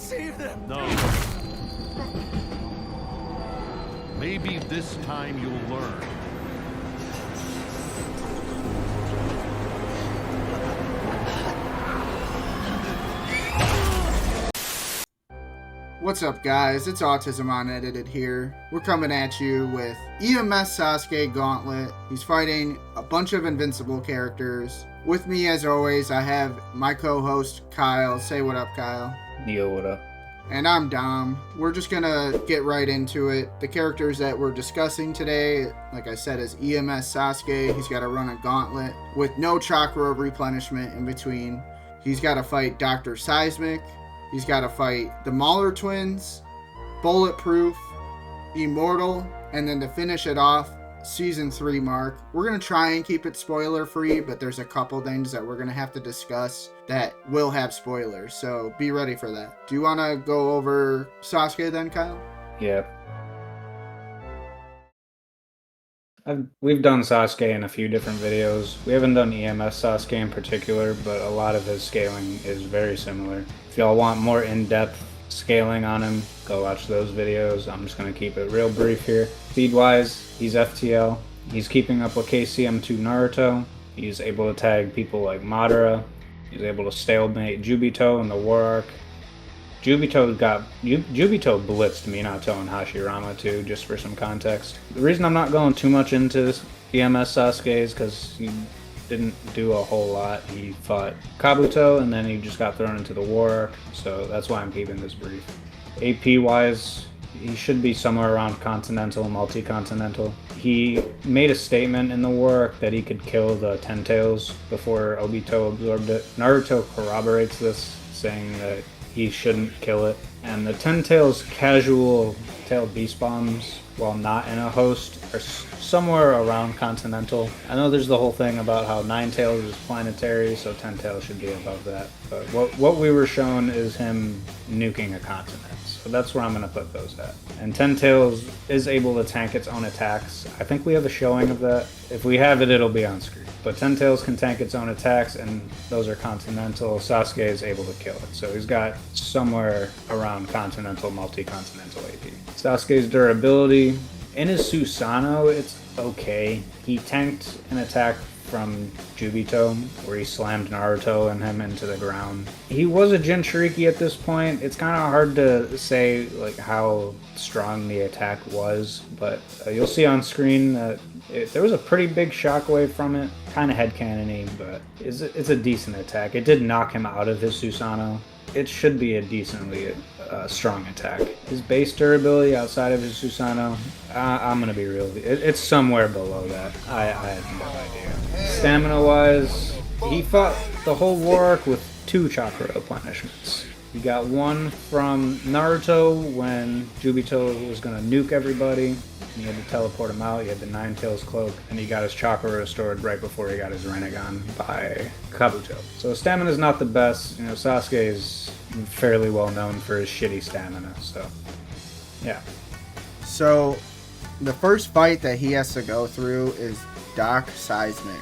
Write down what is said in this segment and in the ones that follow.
save them! No. Maybe this time you'll learn. What's up, guys? It's Autism Unedited here. We're coming at you with EMS Sasuke Gauntlet. He's fighting a bunch of invincible characters. With me, as always, I have my co-host, Kyle. Say what up, Kyle. Yo, what up? And I'm Dom. We're just gonna get right into it. The characters that we're discussing today, like I said, is EMS Sasuke. He's got to run a gauntlet with no chakra replenishment in between. He's got to fight Doc Seismic. He's got to fight the Mauler Twins, Bulletproof, Immortal, and then to finish it off, Season 3 Mark. We're going to try and keep it spoiler-free, but there's a couple things that we're going to have to discuss that will have spoilers, so be ready for that. Do you want to go over Sasuke then, Kyle? Yeah. We've done Sasuke in a few different videos. We haven't done EMS Sasuke in particular, but a lot of his scaling is very similar. If y'all want more in-depth scaling on him, go watch those videos. I'm just going to keep it real brief here. Speed-wise, he's FTL. He's keeping up with KCM2 Naruto. He's able to tag people like Madara. He's able to stalemate Jubito in the War Arc. Jubito blitzed Minato and Hashirama too, just for some context. The reason I'm not going too much into EMS Sasuke is because he didn't do a whole lot. He fought Kabuto and then he just got thrown into the War Arc, so that's why I'm keeping this brief. AP wise, he should be somewhere around Continental, Multi-Continental. He made a statement in the War Arc that he could kill the Ten Tails before Obito absorbed it. Naruto corroborates this, saying that he shouldn't kill it. And the Ten Tails casual tail beast bombs, while not in a host, are somewhere around Continental. I know there's the whole thing about how Nine Tails is planetary, so Ten Tails should be above that. But what we were shown is him nuking a continent. So that's where I'm going to put those at. And Ten Tails is able to tank its own attacks. I think we have a showing of that. If we have it, it'll be on screen. But Ten Tails can tank its own attacks, and those are Continental. Sasuke is able to kill it. So he's got somewhere around Continental, Multi-Continental AP. Sasuke's durability, in his Susanoo, it's okay. He tanked an attack from Jubito, where he slammed Naruto and him into the ground. He was a Jinchuriki at this point. It's kind of hard to say like how strong the attack was, but you'll see on screen that there was a pretty big shockwave from it. Kind of headcanon-y, but it's a decent attack. It did knock him out of his Susanoo. It should be a decently strong attack. His base durability outside of his Susanoo, I'm going to be real. It's somewhere below that. I have no idea. Stamina-wise, he fought the whole War Arc with 2 chakra replenishments. He got one from Naruto when Jubito was going to nuke everybody. And he had to teleport him out. He had the Nine Tails cloak, and he got his chakra restored right before he got his Rinnegan by Kabuto. So stamina's not the best. You know, Sasuke is fairly well known for his shitty stamina. So, yeah. So, the first fight that he has to go through is Doc Seismic.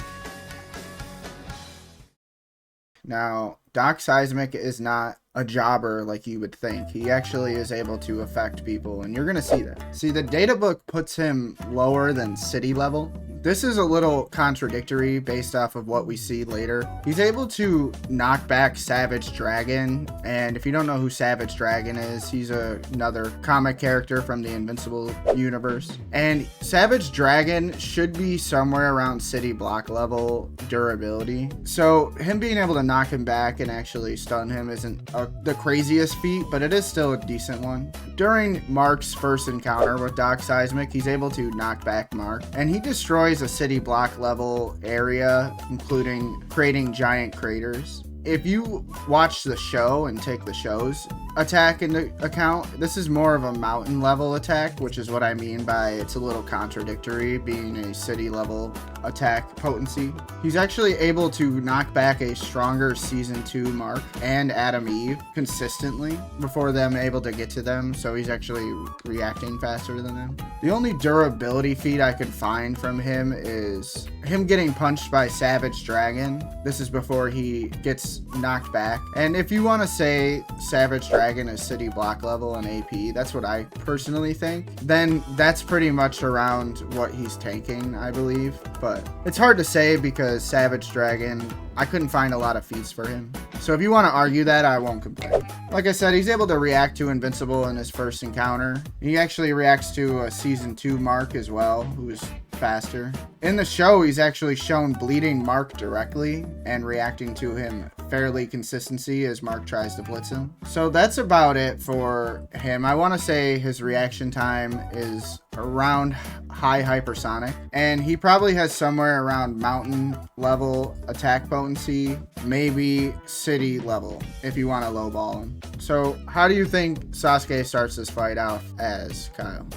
Now, Doc Seismic is not a jobber like you would think. He actually is able to affect people, and you're gonna see that. See, the data book puts him lower than city level. This is a little contradictory based off of what we see later. He's able to knock back Savage Dragon, and if you don't know who Savage Dragon is, he's another comic character from the Invincible universe. And Savage Dragon should be somewhere around city block level durability. So him being able to knock him back and actually stun him isn't the craziest feat, but it is still a decent one. During Mark's first encounter with Doc Seismic, he's able to knock back Mark, and he destroys a city block level area, including creating giant craters. If you watch the show and take the show's attack into account, this is more of a mountain level attack, which is what I mean by it's a little contradictory being a city level attack potency. He's actually able to knock back a stronger Season 2 Mark and Adam Eve consistently before them able to get to them, so he's actually reacting faster than them. The only durability feat I could find from him is him getting punched by Savage Dragon. This is before he gets knocked back. And if you want to say Savage Dragon is city block level and AP, that's what I personally think, then that's pretty much around what he's tanking, I believe. But it's hard to say because Savage Dragon, I couldn't find a lot of feats for him. So if you want to argue that, I won't complain. Like I said, he's able to react to Invincible in his first encounter. He actually reacts to a Season 2 Mark as well, who is faster. In the show, he's actually shown bleeding Mark directly and reacting to him fairly consistency as Mark tries to blitz him. So that's about it for him. I want to say his reaction time is around high hypersonic, and he probably has somewhere around mountain level attack potency, maybe city level if you want to lowball him. So how do you think Sasuke starts this fight off as, Kyle?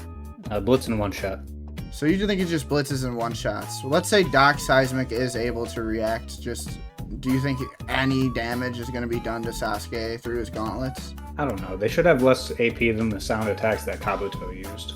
Blitz in one shot. So you think he just blitzes in one shots? Well, let's say Doc Seismic is able to react. Do you think any damage is going to be done to Sasuke through his gauntlets? I don't know. They should have less AP than the sound attacks that Kabuto used.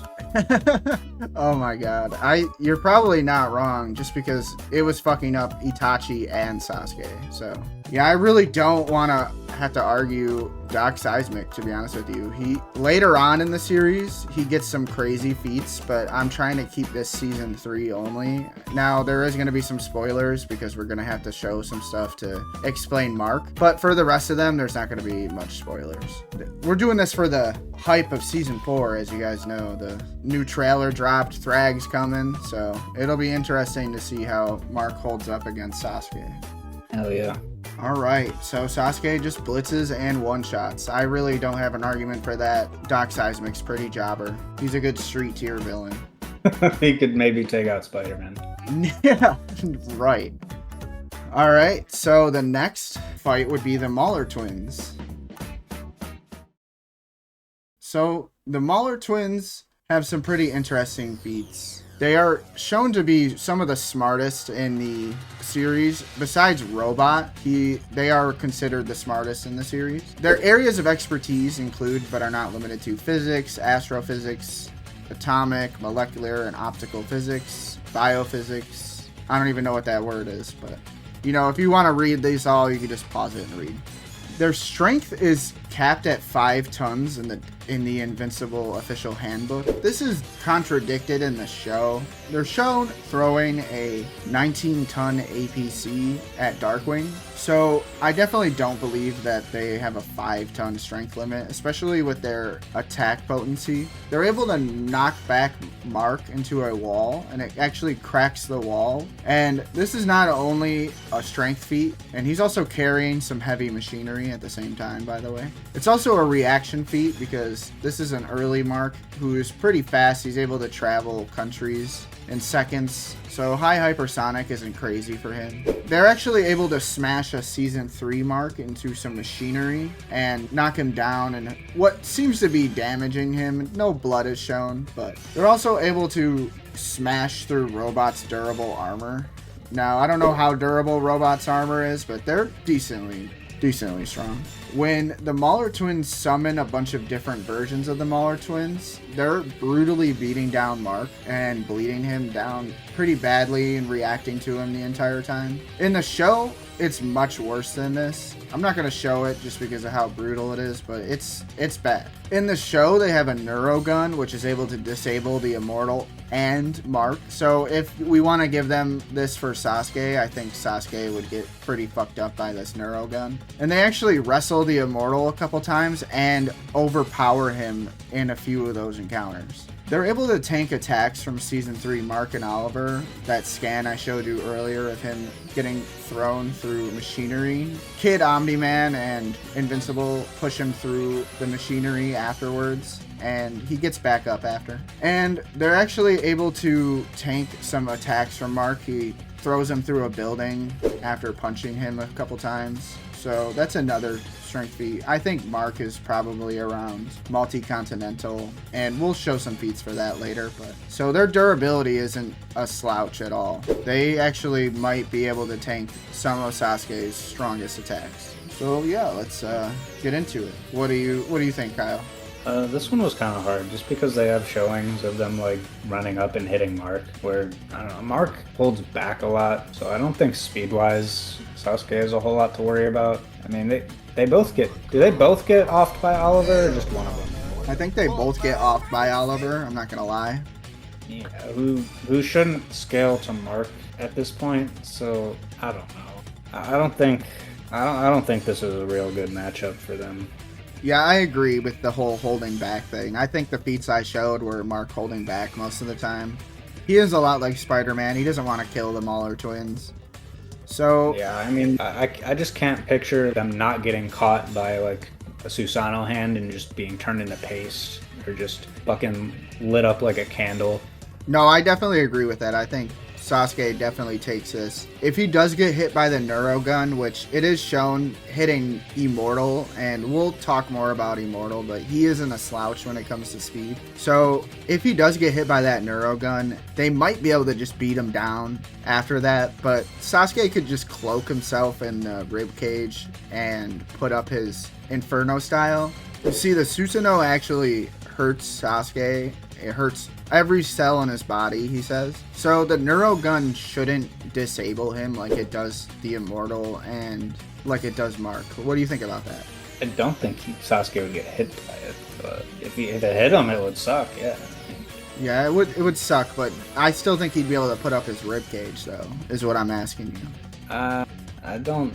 Oh my god. You're probably not wrong, just because it was fucking up Itachi and Sasuke. So yeah, I really don't want to have to argue Doc Seismic, to be honest with you. He later on in the series, he gets some crazy feats, but I'm trying to keep this season 3 only. Now there is going to be some spoilers because we're going to have to show some stuff to explain Mark, but for the rest of them, there's not going to be much spoilers. We're doing this for the hype of season 4, as you guys know. The new trailer dropped, Thrag's coming, so it'll be interesting to see how Mark holds up against Sasuke. Hell yeah. Alright, so Sasuke just blitzes and one-shots. I really don't have an argument for that. Doc Seismic's pretty jobber. He's a good street tier villain. He could maybe take out Spider-Man. Yeah, right. Alright, so the next fight would be the Mauler Twins. So, the Mauler Twins have some pretty interesting feats. They are shown to be some of the smartest in the series. Besides Robot, they are considered the smartest in the series. Their areas of expertise include, but are not limited to, physics, astrophysics, atomic, molecular, and optical physics, biophysics. I don't even know what that word is, but you know, if you want to read these all, you can just pause it and read. Their strength is capped at 5 tons in the Invincible official handbook. This is contradicted in the show. They're shown throwing a 19-ton APC at Darkwing. So I definitely don't believe that they have a 5-ton strength limit, especially with their attack potency. They're able to knock back Mark into a wall, and it actually cracks the wall. And this is not only a strength feat, and he's also carrying some heavy machinery at the same time, by the way. It's also a reaction feat because this is an early Mark who is pretty fast. He's able to travel countries in seconds, so high hypersonic isn't crazy for him. They're actually able to smash a season 3 Mark into some machinery and knock him down, and what seems to be damaging him. No blood is shown, but they're also able to smash through Robot's durable armor. Now, I don't know how durable Robot's armor is, but they're decently strong. When the Mauler Twins summon a bunch of different versions of the Mauler Twins, they're brutally beating down Mark and bleeding him down pretty badly and reacting to him the entire time. In the show, it's much worse than this. I'm not going to show it just because of how brutal it is, but it's bad. In the show, they have a neurogun, which is able to disable the Immortal and Mark. So if we want to give them this for Sasuke, I think Sasuke would get pretty fucked up by this neurogun. And they actually wrestle the Immortal a couple times and overpower him in a few of those encounters. They're able to tank attacks from Season 3 Mark and Oliver. That scan I showed you earlier of him getting thrown through machinery. Kid, Omni-Man, and Invincible push him through the machinery afterwards, and he gets back up after. And they're actually able to tank some attacks from Mark. He throws him through a building after punching him a couple times. So that's another strength feat. I think Mark is probably around multi-continental, and we'll show some feats for that later. But so their durability isn't a slouch at all. They actually might be able to tank some of Sasuke's strongest attacks. So yeah, let's get into it. What do you think, Kyle? This one was kind of hard, just because they have showings of them like running up and hitting Mark, where, I don't know, Mark holds back a lot, so I don't think speed-wise Sasuke has a whole lot to worry about. I mean, they both get, do they both get offed by Oliver, or just one of them? I think they both get offed by Oliver, I'm not gonna lie. Yeah, who shouldn't scale to Mark at this point, so I don't know. I don't think this is a real good matchup for them. Yeah, I agree with the whole holding back thing. I think the feats I showed were Mark holding back most of the time. He is a lot like Spider-Man. He doesn't want to kill the Mauler Twins. So yeah, I mean, I just can't picture them not getting caught by like a Susanoo hand and just being turned into paste, or just fucking lit up like a candle. no, I definitely agree with that. I think Sasuke definitely takes this. If he does get hit by the Neuro Gun, which it is shown hitting Immortal, and we'll talk more about Immortal, but he isn't a slouch when it comes to speed. So if he does get hit by that Neuro Gun, they might be able to just beat him down after that, but Sasuke could just cloak himself in the rib cage and put up his Inferno style. You see, the Susanoo actually hurts Sasuke. It hurts every cell in his body, he says. So the Neuro Gun shouldn't disable him like it does the Immortal and like it does Mark. What do you think about that? I don't think Sasuke would get hit by it, but if it hit him, it would suck, yeah. Yeah, it would suck, but I still think he'd be able to put up his rib cage, though, is what I'm asking you. I don't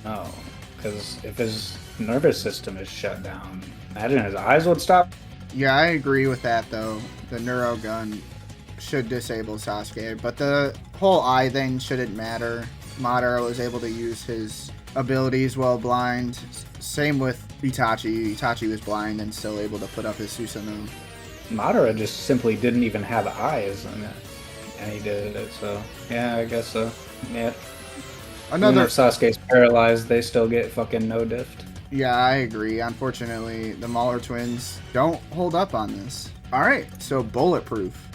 know, because if his nervous system is shut down, imagine his eyes would stop. Yeah, I agree with that, though. The Neuro Gun should disable Sasuke, but the whole eye thing shouldn't matter. Madara was able to use his abilities while blind. Same with Itachi. Itachi was blind and still able to put up his Susanoo. Madara just simply didn't even have eyes, and he did it, so yeah, I guess so. Yeah. Even if Sasuke's paralyzed, they still get fucking no diffed. Yeah, I agree. Unfortunately, the Mauler Twins don't hold up on this. Alright, so Bulletproof.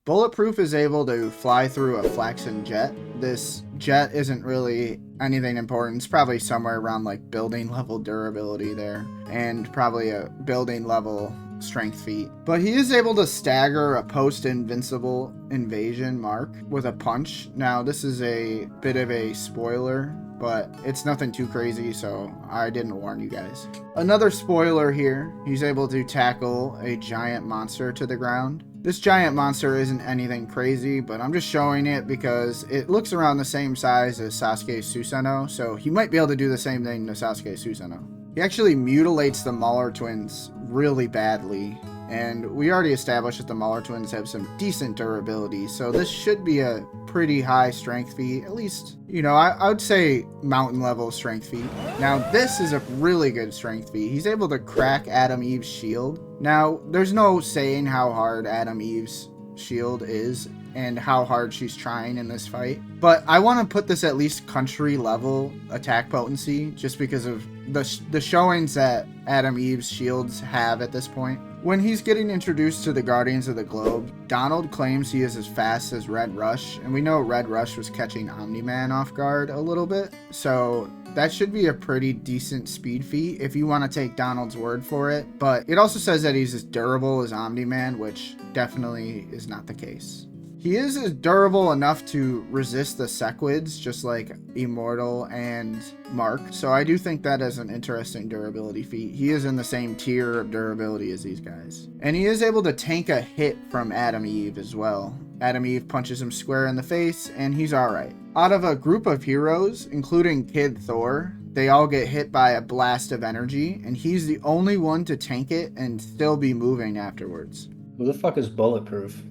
Bulletproof is able to fly through a Flaxen jet. This jet isn't really anything important. It's probably somewhere around like building level durability there, and probably a building level strength feat. But he is able to stagger a post-invincible invasion Mark with a punch. Now, this is a bit of a spoiler, but it's nothing too crazy, so I didn't warn you guys. Another spoiler here, he's able to tackle a giant monster to the ground. This giant monster isn't anything crazy, but I'm just showing it because it looks around the same size as Sasuke's Susanoo, so he might be able to do the same thing to Sasuke's Susanoo. He actually mutilates the Mauler Twins really badly, and we already established that the Mauler Twins have some decent durability, so this should be a pretty high strength feat, at least, you know, I would say mountain level strength feat. Now, this is a really good strength feat. He's able to crack Adam Eve's shield. Now, there's no saying how hard Adam Eve's shield is and how hard she's trying in this fight, but I want to put this at least country level attack potency just because of the showings that Adam Eve's shields have at this point. When he's getting introduced to the Guardians of the Globe, Donald claims he is as fast as Red Rush, and we know Red Rush was catching Omni-Man off guard a little bit, so that should be a pretty decent speed feat if you want to take Donald's word for it. But it also says that he's as durable as Omni-Man, which definitely is not the case. He is durable enough to resist the Sequids, just like Immortal and Mark. So I do think that is an interesting durability feat. He is in the same tier of durability as these guys. And he is able to tank a hit from Adam Eve as well. Adam Eve punches him square in the face, and he's alright. Out of a group of heroes, including Kid Thor, they all get hit by a blast of energy, and he's the only one to tank it and still be moving afterwards. Who the fuck is Bulletproof?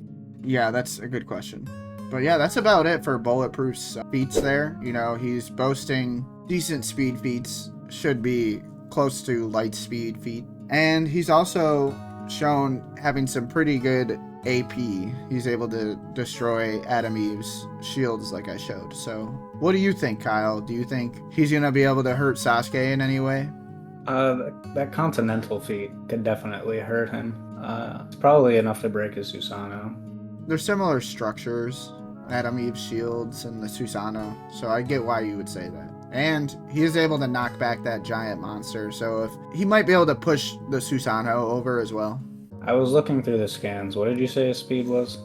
Yeah, that's a good question. But yeah, that's about it for Bulletproof's feats there. You know, he's boasting decent speed feats, should be close to light speed feat. And he's also shown having some pretty good AP. He's able to destroy Adam Eve's shields like I showed. So what do you think, Kyle? Do you think he's going to be able to hurt Sasuke in any way? That continental feat could definitely hurt him. It's probably enough to break his Susanoo. They're similar structures, Adam Eve's shields and the Susanoo, so I get why you would say that. And he is able to knock back that giant monster, so if he might be able to push the Susanoo over as well. I was looking through the scans. What did you say his speed was?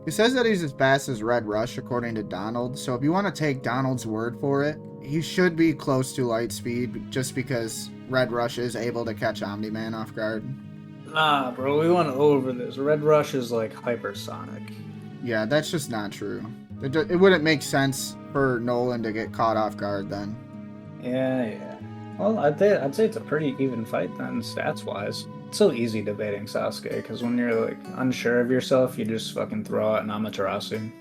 He says that he's as fast as Red Rush according to Donald, so if you want to take Donald's word for it, he should be close to light speed just because Red Rush is able to catch Omni-Man off guard. Nah, bro, we went over this. Red Rush is like hypersonic. Yeah, that's just not true. It wouldn't make sense for Nolan to get caught off guard then. Yeah. Well, I'd say it's a pretty even fight then, stats-wise. It's so easy debating Sasuke, because when you're like unsure of yourself, you just fucking throw out an Amaterasu.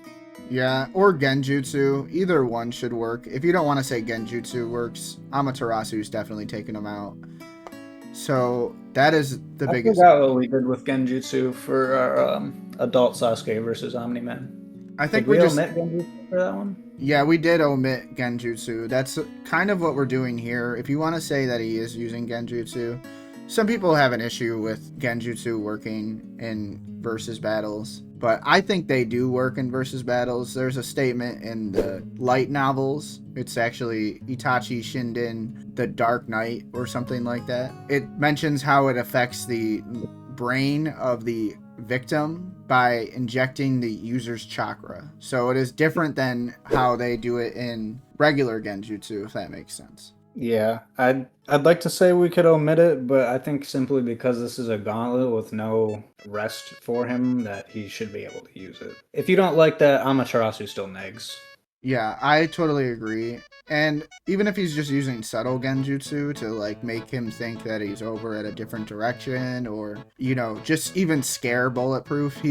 Yeah, or Genjutsu. Either one should work. If you don't want to say Genjutsu works, Amaterasu's definitely taking him out. So that is the biggest. I forgot what we did with Genjutsu for our adult Sasuke versus Omni-Man. I think did we just omit Genjutsu for that one? Yeah, we did omit Genjutsu. That's kind of what we're doing here. If you want to say that he is using Genjutsu, some people have an issue with Genjutsu working in versus battles, but I think they do work in versus battles. There's a statement in the light novels. It's actually Itachi Shinden, the Dark Knight, or something like that. It mentions how it affects the brain of the victim by injecting the user's chakra. So it is different than how they do it in regular Genjutsu, if that makes sense. Yeah, I'd like to say we could omit it, but I think simply because this is a gauntlet with no rest for him, that he should be able to use it. If you don't like that, Amaterasu still negs. Yeah, I totally agree. And even if he's just using subtle Genjutsu to like make him think that he's over at a different direction, or, you know, just even scare Bulletproof,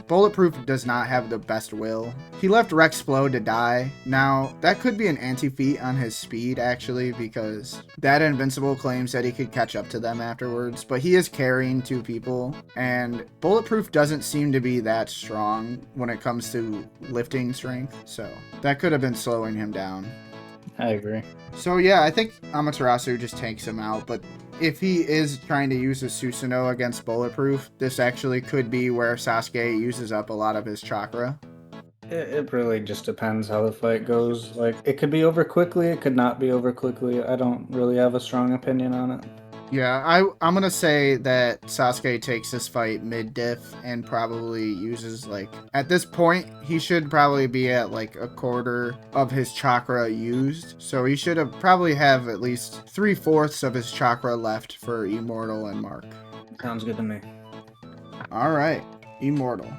Bulletproof does not have the best will. He left Rexplode to die. Now, that could be an anti-feat on his speed, actually, because that Invincible claims that he could catch up to them afterwards, but he is carrying two people, and Bulletproof doesn't seem to be that strong when it comes to lifting strength, so that could have been slowing him down. I agree. So yeah, I think Amaterasu just takes him out, but if he is trying to use a Susanoo against Bulletproof, this actually could be where Sasuke uses up a lot of his chakra. It really just depends how the fight goes. Like, it could be over quickly, it could not be over quickly. I don't really have a strong opinion on it. Yeah, I'm gonna say that Sasuke takes this fight mid-diff and probably uses, like, at this point, he should probably be at like a quarter of his chakra used. So he should have probably have at least 3/4 of his chakra left for Immortal and Mark. Sounds good to me. All right, Immortal.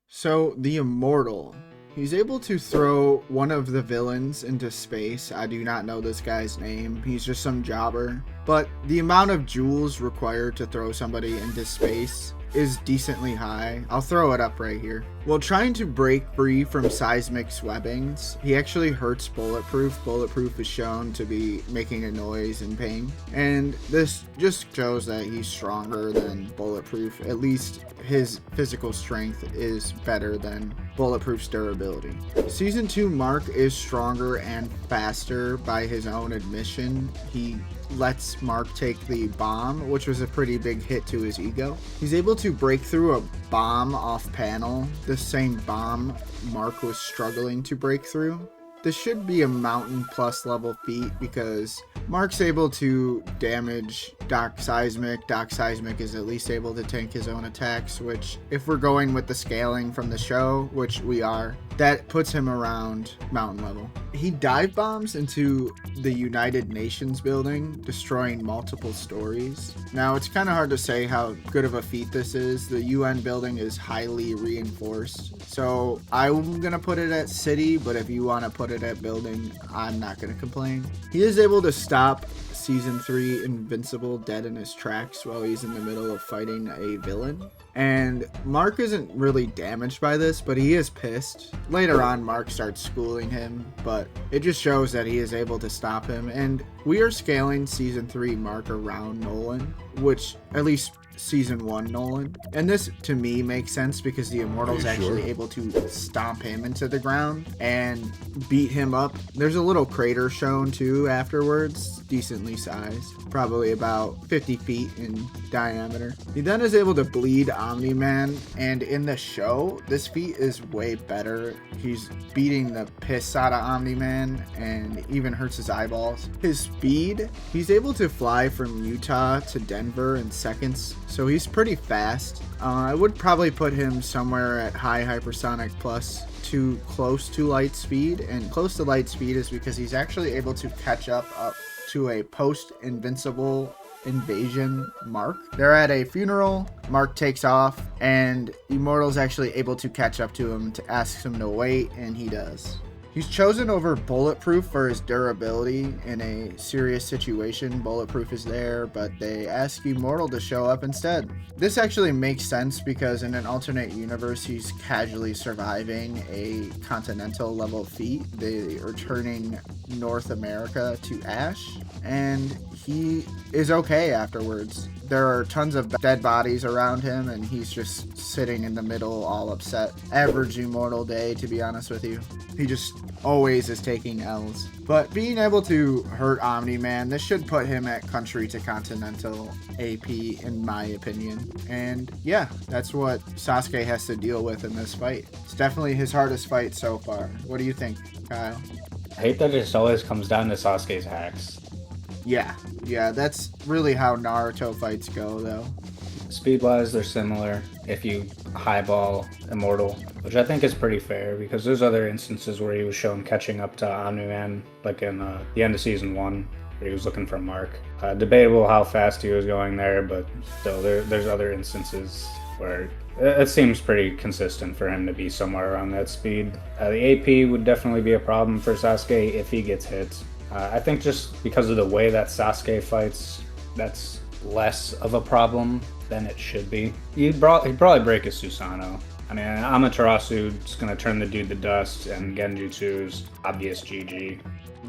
So the Immortal. He's able to throw one of the villains into space. I do not know this guy's name. He's just some jobber. But the amount of joules required to throw somebody into space is decently high. I'll throw it up right here. While trying to break free from Seismic's webbings, he actually hurts Bulletproof. Bulletproof is shown to be making a noise in pain. And this just shows that he's stronger than Bulletproof. At least his physical strength is better than Bulletproof's durability. Season 2 Mark is stronger and faster by his own admission. He lets Mark take the bomb, which was a pretty big hit to his ego. He's able to break through a bomb off panel, the same bomb Mark was struggling to break through. This should be a mountain plus level feat because Mark's able to damage Doc Seismic. Doc Seismic is at least able to tank his own attacks, which, if we're going with the scaling from the show, which we are, that puts him around mountain level. He dive bombs into the United Nations building, destroying multiple stories. Now, it's kind of hard to say how good of a feat this is. The UN building is highly reinforced. So I'm going to put it at city, but if you want to put it at building, I'm not going to complain. He is able to stop Season 3 Invincible dead in his tracks while he's in the middle of fighting a villain. And Mark isn't really damaged by this, but he is pissed. Later on, Mark starts schooling him, but it just shows that he is able to stop him. And we are scaling Season 3 Mark around Nolan, which at least Season 1 Nolan. And this, to me, makes sense because the Immortal's actually able to stomp him into the ground and beat him up. There's a little crater shown, too, afterwards. Decently sized. Probably about 50 feet in diameter. He then is able to bleed Omni-Man, and in the show, this feat is way better. He's beating the piss out of Omni-Man and even hurts his eyeballs. His speed, he's able to fly from Utah to Denver in seconds, so he's pretty fast. I would probably put him somewhere at high hypersonic plus to close to light speed, and close to light speed is because he's actually able to catch up to a post-invincible invasion Mark. They're at a funeral, Mark takes off, and Immortal's actually able to catch up to him to ask him to wait, and he does. He's chosen over Bulletproof for his durability in a serious situation. Bulletproof is there, but they ask Immortal to show up instead. This actually makes sense because in an alternate universe, he's casually surviving a continental level feat. They are turning North America to ash, and he is okay afterwards. There are tons of dead bodies around him, and he's just sitting in the middle, all upset. Average Immortal day, to be honest with you. He just always is taking L's. But being able to hurt Omni-Man, this should put him at country to continental AP, in my opinion. And yeah, that's what Sasuke has to deal with in this fight. It's definitely his hardest fight so far. What do you think, Kyle? I hate that it just always comes down to Sasuke's hacks. Yeah, that's really how Naruto fights go, though. Speed-wise, they're similar if you highball Immortal, which I think is pretty fair because there's other instances where he was shown catching up to Omni-Man, like in the end of Season 1, where he was looking for Mark. Debatable how fast he was going there, but still, there's other instances where it seems pretty consistent for him to be somewhere around that speed. The AP would definitely be a problem for Sasuke if he gets hit. I think just because of the way that Sasuke fights, that's less of a problem than it should be. He'd probably break his Susanoo. I mean, Amaterasu's gonna turn the dude to dust, and Genjutsu's obvious GG.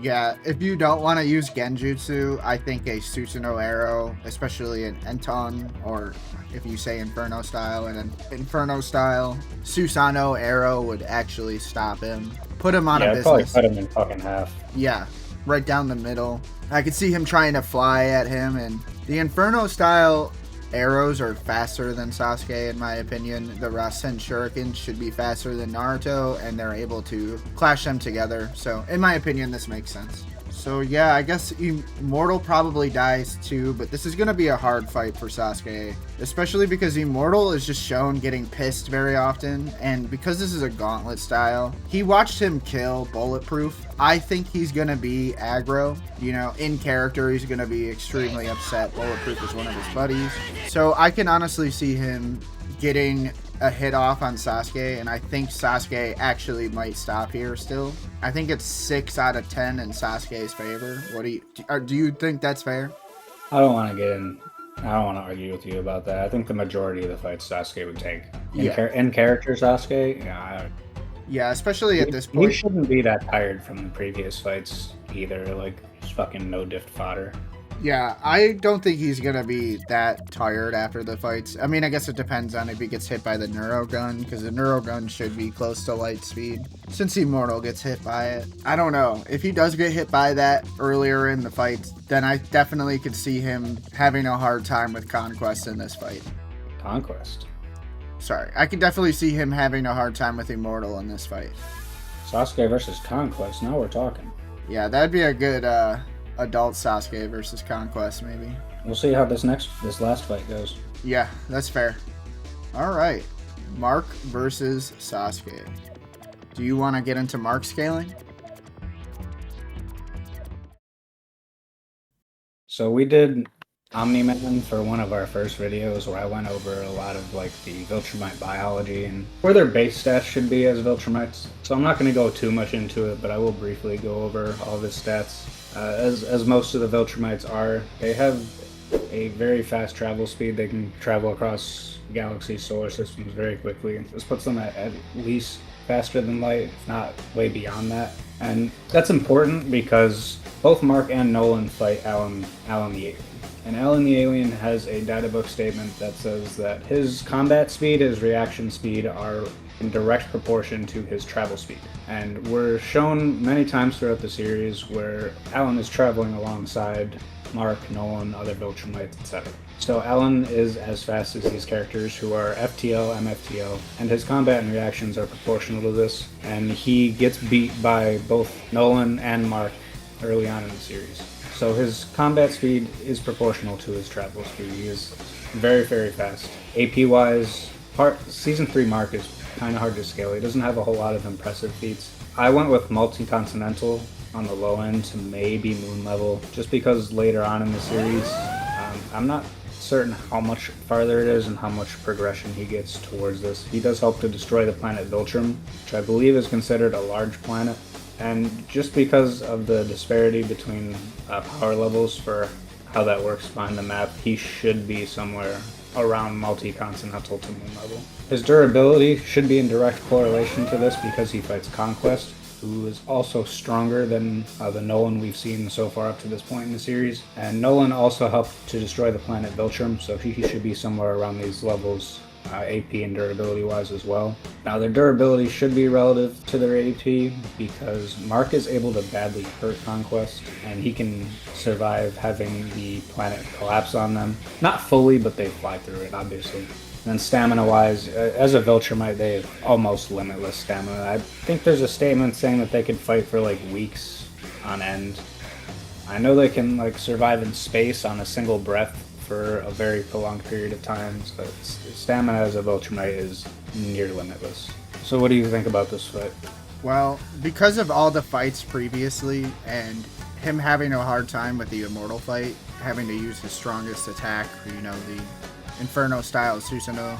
Yeah, if you don't want to use Genjutsu, I think a Susanoo arrow, especially an Enton, or if you say Inferno style, and an Inferno style Susanoo arrow would actually stop him. Put him on a business. Probably cut him in fucking half. Yeah, right down the middle. I could see him trying to fly at him, and the Inferno style arrows are faster than Sasuke in my opinion. The Rasen Shuriken should be faster than Naruto, and they're able to clash them together. So in my opinion, this makes sense. So yeah, I guess Immortal probably dies too, but this is going to be a hard fight for Sasuke, especially because Immortal is just shown getting pissed very often, and because this is a gauntlet style, he watched him kill Bulletproof. I think he's going to be aggro, you know, in character, he's going to be extremely upset. Bulletproof is one of his buddies, so I can honestly see him getting a hit off on Sasuke, and I think Sasuke actually might stop here still. I think it's 6 out of 10 in Sasuke's favor. What do you think that's fair? I don't want to argue with you about that. I think the majority of the fights Sasuke would take. In character Sasuke, yeah, especially at this point. He shouldn't be that tired from the previous fights either. Like, just fucking no diff fodder. Yeah, I don't think he's going to be that tired after the fights. I mean, I guess it depends on if he gets hit by the Neuro Gun, because the Neuro Gun should be close to light speed, since Immortal gets hit by it. I don't know. If he does get hit by that earlier in the fight, then I definitely could see him having a hard time with Conquest in this fight. Conquest? Sorry, I could definitely see him having a hard time with Immortal in this fight. Sasuke versus Conquest, now we're talking. Yeah, that'd be a good adult Sasuke versus Conquest, maybe. We'll see how this last fight goes. Yeah, that's fair. All right, Mark versus Sasuke. Do you want to get into Mark scaling? So we did Omni-Man for one of our first videos where I went over a lot of like the Viltrumite biology and where their base stats should be as Viltrumites. So I'm not going to go too much into it, but I will briefly go over all of his stats. As most of the Viltrumites are, they have a very fast travel speed. They can travel across galaxies, solar systems very quickly. This puts them at least faster than light, if not way beyond that. And that's important because both Mark and Nolan fight Alan the Alien. And Alan the Alien has a data book statement that says that his combat speed, his reaction speed are in direct proportion to his travel speed. And we're shown many times throughout the series where Alan is traveling alongside Mark, Nolan, other Viltrumites, etc. So Alan is as fast as these characters who are FTL, MFTL, and his combat and reactions are proportional to this, and he gets beat by both Nolan and Mark early on in the series. So his combat speed is proportional to his travel speed. He is very, very fast. AP-wise, Season 3 Mark is kind of hard to scale. He doesn't have a whole lot of impressive feats. I went with multi-continental on the low end to maybe moon level, just because later on in the series, I'm not certain how much farther it is and how much progression he gets towards this. He does help to destroy the planet Viltrum, which I believe is considered a large planet. And just because of the disparity between power levels for how that works behind the map, he should be somewhere around multi-continental to moon level. His durability should be in direct correlation to this because he fights Conquest, who is also stronger than the Nolan we've seen so far up to this point in the series. And Nolan also helped to destroy the planet Viltrum, so he should be somewhere around these levels, AP and durability wise as well. Now their durability should be relative to their AP because Mark is able to badly hurt Conquest, and he can survive having the planet collapse on them. Not fully, but they fly through it, obviously. And then stamina-wise, as a Viltrumite, they have almost limitless stamina. I think there's a statement saying that they can fight for like weeks on end. I know they can like survive in space on a single breath for a very prolonged period of time, so stamina as a Viltrumite is near limitless. So what do you think about this fight? Well, because of all the fights previously and him having a hard time with the Immortal fight, having to use his strongest attack, the Inferno style Susanoo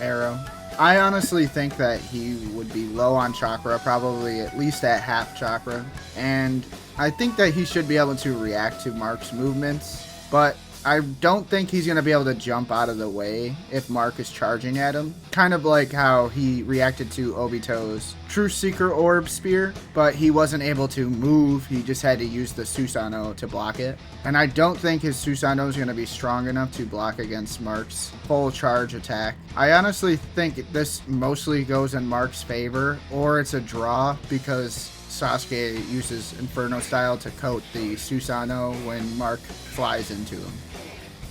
arrow, I honestly think that he would be low on chakra, probably at least at half chakra, and I think that he should be able to react to Mark's movements, but I don't think he's going to be able to jump out of the way if Mark is charging at him. Kind of like how he reacted to Obito's True Seeker Orb Spear, but he wasn't able to move. He just had to use the Susanoo to block it. And I don't think his Susanoo is going to be strong enough to block against Mark's full charge attack. I honestly think this mostly goes in Mark's favor, or it's a draw because Sasuke uses Inferno style to coat the Susanoo when Mark flies into him.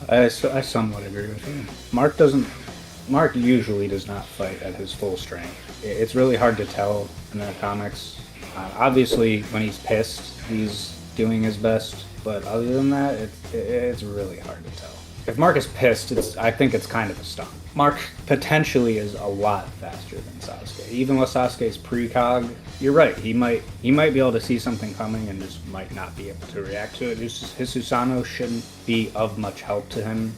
I somewhat agree with you. Mark usually does not fight at his full strength. It's really hard to tell in the comics. Obviously, when he's pissed, he's doing his best, but other than that, it's really hard to tell. If Mark is pissed, I think it's kind of a stunt. Mark potentially is a lot faster than Sasuke. Even with Sasuke's precog, you're right, he might be able to see something coming and just might not be able to react to it. His Susanoo shouldn't be of much help to him.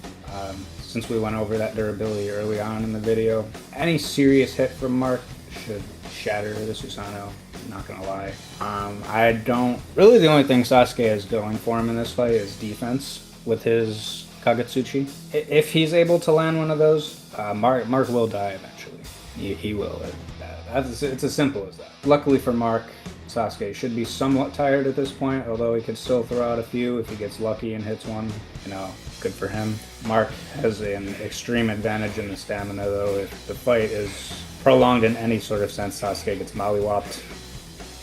Since we went over that durability early on in the video, any serious hit from Mark should shatter the Susanoo, not gonna lie. The only thing Sasuke is going for him in this fight is defense with his Kagetsuchi. If he's able to land one of those, Mark will die eventually. He will. It's as simple as that. Luckily for Mark, Sasuke should be somewhat tired at this point, although he could still throw out a few if he gets lucky and hits one. Good for him. Mark has an extreme advantage in the stamina, though. If the fight is prolonged in any sort of sense, Sasuke gets mollywopped.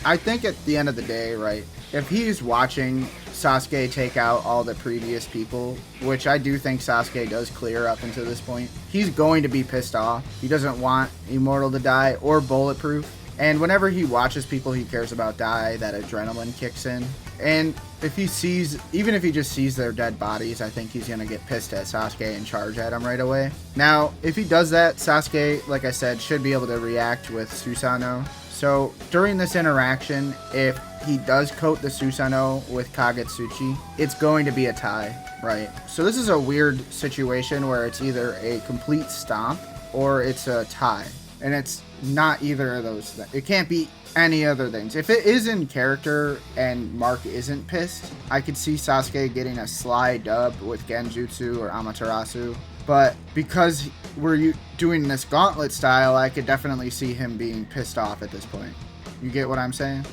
I think at the end of the day, right, if he's watching Sasuke take out all the previous people, which I do think Sasuke does clear up until this point, he's going to be pissed off. He doesn't want Immortal to die or Bulletproof. And whenever he watches people he cares about die, that adrenaline kicks in. And even if he just sees their dead bodies, I think he's going to get pissed at Sasuke and charge at him right away. Now, if he does that, Sasuke, like I said, should be able to react with Susanoo. So during this interaction, if he does coat the Susanoo with Kagetsuchi, it's going to be a tie, right? So this is a weird situation where it's either a complete stomp or it's a tie. And it's not either of those things. It can't be any other things. If it is in character and Mark isn't pissed, I could see Sasuke getting a sly dub with Genjutsu or Amaterasu. But because we're doing this gauntlet style, I could definitely see him being pissed off at this point. You get what I'm saying?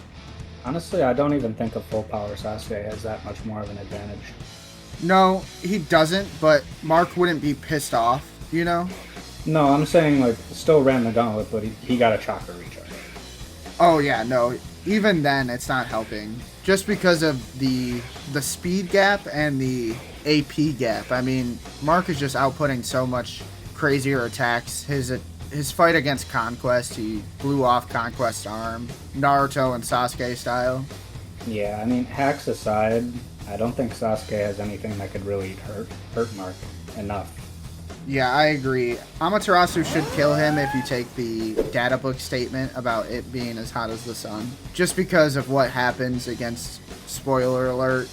Honestly, I don't even think a full power Sasuke has that much more of an advantage. No, he doesn't, but Mark wouldn't be pissed off, you know? No, I'm saying, like, still ran the gauntlet, but he got a chakra recharge. Oh yeah, no. Even then, it's not helping. Just because of the speed gap and the AP gap. I mean, Mark is just outputting so much crazier attacks. His fight against Conquest, he blew off Conquest's arm. Naruto and Sasuke style. Yeah, I mean, hacks aside, I don't think Sasuke has anything that could really hurt Mark enough. Yeah, I agree. Amaterasu should kill him if you take the data book statement about it being as hot as the sun. Just because of what happens against, spoiler alert,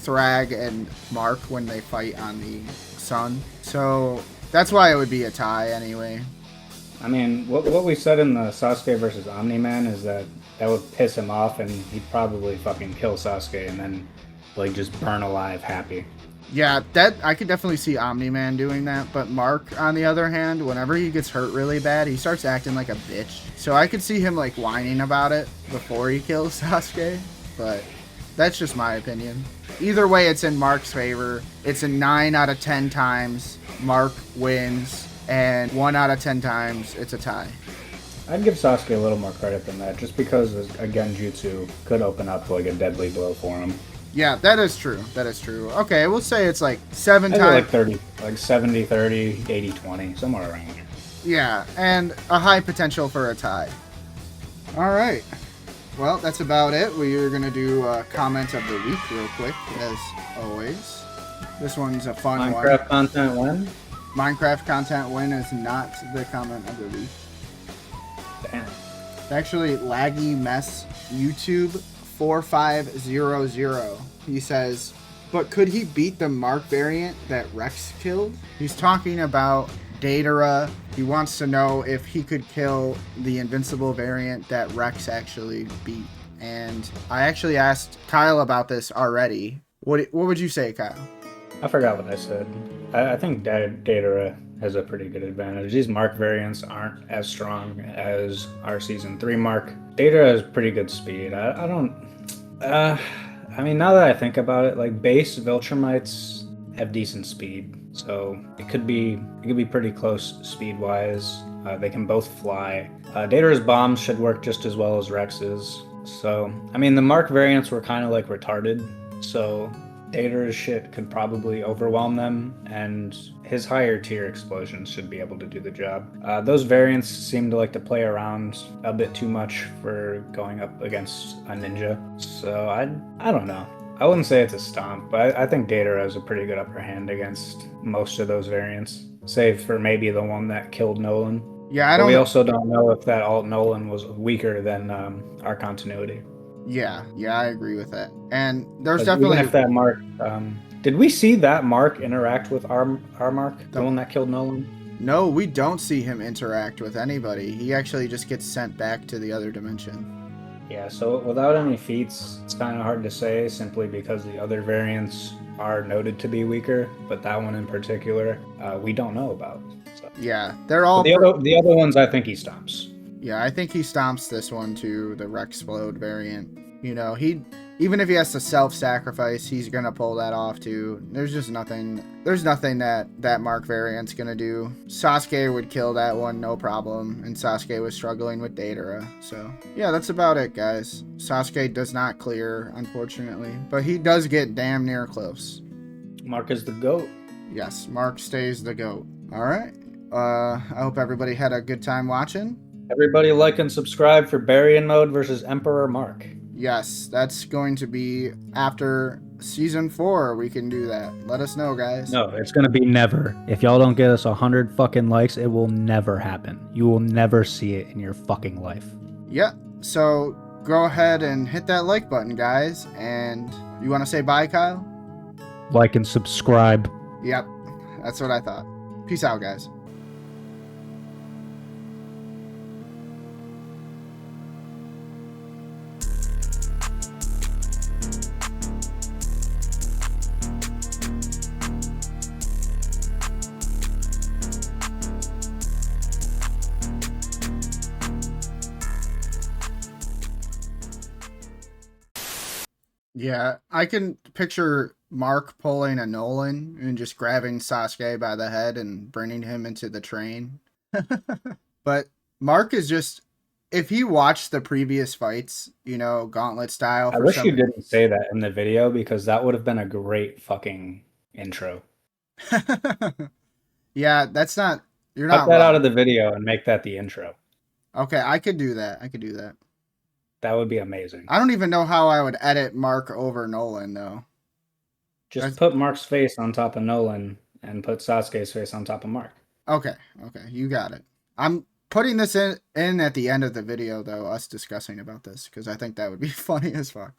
Thrag and Mark when they fight on the sun. So that's why it would be a tie anyway. I mean, what we said in the Sasuke versus Omni-Man is that would piss him off and he'd probably fucking kill Sasuke and then, like, just burn alive happy. Yeah, that I could definitely see Omni-Man doing that, but Mark, on the other hand, whenever he gets hurt really bad, he starts acting like a bitch. So I could see him, like, whining about it before he kills Sasuke, but that's just my opinion. Either way, it's in Mark's favor. It's a 9 out of 10 times Mark wins, and 1 out of 10 times it's a tie. I'd give Sasuke a little more credit than that, just because a Genjutsu could open up, like, a deadly blow for him. Yeah, that is true. That is true. Okay, we'll say it's like 7 times. Like 30, like 70-30, 80-20, somewhere around there. Yeah, and a high potential for a tie. All right. Well, that's about it. We are going to do a comment of the week real quick, as always. This one's a fun one. Minecraft content win? Minecraft content win is not the comment of the week. Damn. It's actually Laggy Mess YouTube 4500. He says, but could he beat the Mark variant that Rex killed? He's talking about Datara. He wants to know if he could kill the Invincible variant that Rex actually beat. And I actually asked Kyle about this already. What would you say, Kyle? I forgot what I said. I think Datara has a pretty good advantage. These Mark variants aren't as strong as our Season 3 Mark. Datara has pretty good speed. I mean, now that I think about it, like, base Viltrumites have decent speed, so it could be pretty close speed-wise. They can both fly. Datara's bombs should work just as well as Rex's. So, I mean, the Mark variants were kind of like retarded, so Datara's shit could probably overwhelm them, and his higher tier explosions should be able to do the job. Those variants seem to like to play around a bit too much for going up against a ninja. So I don't know. I wouldn't say it's a stomp, but I think Datara has a pretty good upper hand against most of those variants, save for maybe the one that killed Nolan. Yeah, But we also don't know if that alt Nolan was weaker than our continuity. Yeah, I agree with that. And there's Even definitely... if that Mark... did we see that Mark interact with our Mark? The one that killed Nolan? No, we don't see him interact with anybody. He actually just gets sent back to the other dimension. Yeah, so without any feats, it's kind of hard to say, simply because the other variants are noted to be weaker, but that one in particular, we don't know about. So. Yeah, they're all... The other ones, I think he stomps. Yeah, I think he stomps this one too, the Rexplode variant. You know, even if he has to self-sacrifice, he's gonna pull that off too. There's nothing that Mark variant's gonna do. Sasuke would kill that one, no problem, and Sasuke was struggling with Datara. So, yeah, that's about it, guys. Sasuke does not clear, unfortunately, but he does get damn near close. Mark is the GOAT. Yes, Mark stays the GOAT. All right. I hope everybody had a good time watching. Everybody like and subscribe for Baryon Mode versus Emperor Mark. Yes, that's going to be after Season 4. We can do that. Let us know, guys. No, it's going to be never. If y'all don't get us 100 fucking likes, it will never happen. You will never see it in your fucking life. Yeah, so go ahead and hit that like button, guys. And you want to say bye, Kyle? Like and subscribe. Yep, that's what I thought. Peace out, guys. Yeah, I can picture Mark pulling a Nolan and just grabbing Sasuke by the head and bringing him into the train. But Mark is just, if he watched the previous fights, you know, gauntlet style I for wish you some. didn't say that in the video because that would have been a great fucking intro. Yeah, that's not, you're Cut not that out of wrong. the video and make that the intro. Okay, I could do that. I could do that. That would be amazing. I don't even know how I would edit Mark over Nolan though. Just put Mark's face on top of Nolan and put Sasuke's face on top of Mark. Okay, okay, you got it. I'm putting this in at the end of the video though, us discussing about this because I think that would be funny as fuck.